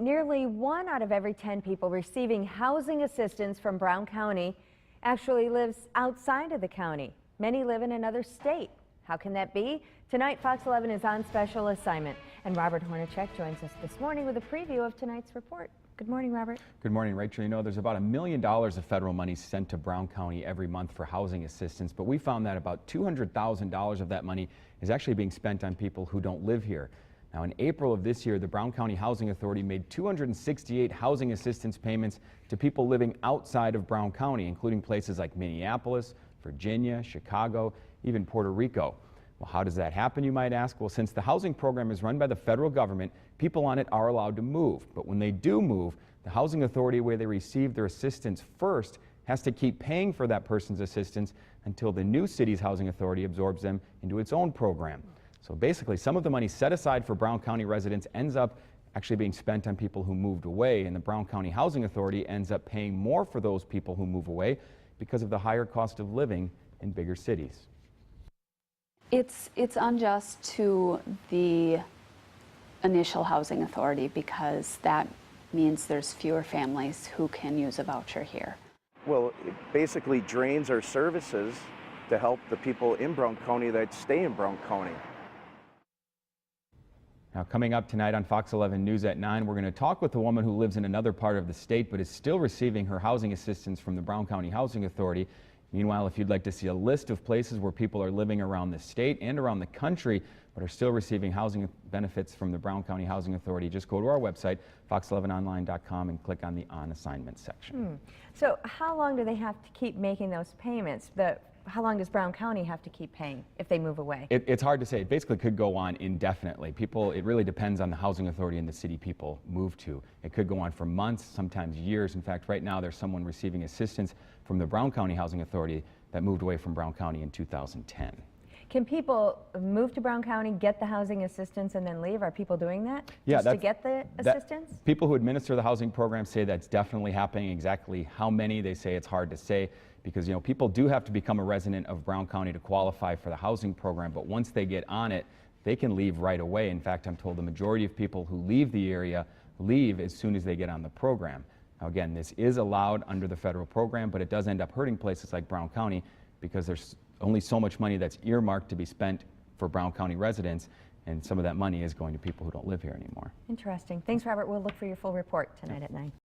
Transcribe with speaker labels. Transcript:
Speaker 1: Nearly 1 out of every 10 people receiving housing assistance from Brown County actually lives outside of the county. Many live in another state. How can that be? Tonight, Fox 11 is on special assignment, and Robert Hornacek joins us this morning with a preview of tonight's report. Good morning, Robert.
Speaker 2: Good morning, Rachel. You know, there's about $1 million of federal money sent to Brown County every month for housing assistance, but we found that about $200,000 of that money is actually being spent on people who don't live here. Now, in April of this year, the Brown County Housing Authority made 268 housing assistance payments to people living outside of Brown County, including places like Minneapolis, Virginia, Chicago, even Puerto Rico. Well, how does that happen, you might ask? Well, since the housing program is run by the federal government, people on it are allowed to move. But when they do move, the housing authority where they receive their assistance first has to keep paying for that person's assistance until the new city's housing authority absorbs them into its own program. So basically, some of the money set aside for Brown County residents ends up actually being spent on people who moved away, and the Brown County Housing Authority ends up paying more for those people who move away because of the higher cost of living in bigger cities.
Speaker 3: It's unjust to the initial housing authority because that means there's fewer families who can use a voucher here.
Speaker 4: Well, it basically drains our services to help the people in Brown County that stay in Brown County.
Speaker 2: Now, coming up tonight on Fox 11 News at 9, we're going to talk with a woman who lives in another part of the state but is still receiving her housing assistance from the Brown County Housing Authority. Meanwhile, if you'd like to see a list of places where people are living around the state and around the country but are still receiving housing benefits from the Brown County Housing Authority, just go to our website, fox11online.com, and click on the On Assignment section.
Speaker 1: So how long do they have to keep making those payments? How long does Brown County have to keep paying if they move away?
Speaker 2: It's hard to say. It basically could go on indefinitely. It really depends on the housing authority and the city people move to. It could go on for months, sometimes years. In fact, right now there's someone receiving assistance from the Brown County Housing Authority that moved away from Brown County in 2010.
Speaker 1: Can people move to Brown County, get the housing assistance, and then leave? Are people doing that just to get the assistance?
Speaker 2: People who administer the housing program say that's definitely happening. Exactly how many, they say it's hard to say, because you know people do have to become a resident of Brown County to qualify for the housing program, but once they get on it, they can leave right away. In fact, I'm told the majority of people who leave the area leave as soon as they get on the program. Now again, this is allowed under the federal program, but it does end up hurting places like Brown County because there's only so much money that's earmarked to be spent for Brown County residents, and some of that money is going to people who don't live here anymore.
Speaker 1: Interesting. Thanks, Robert. We'll look for your full report tonight at 9.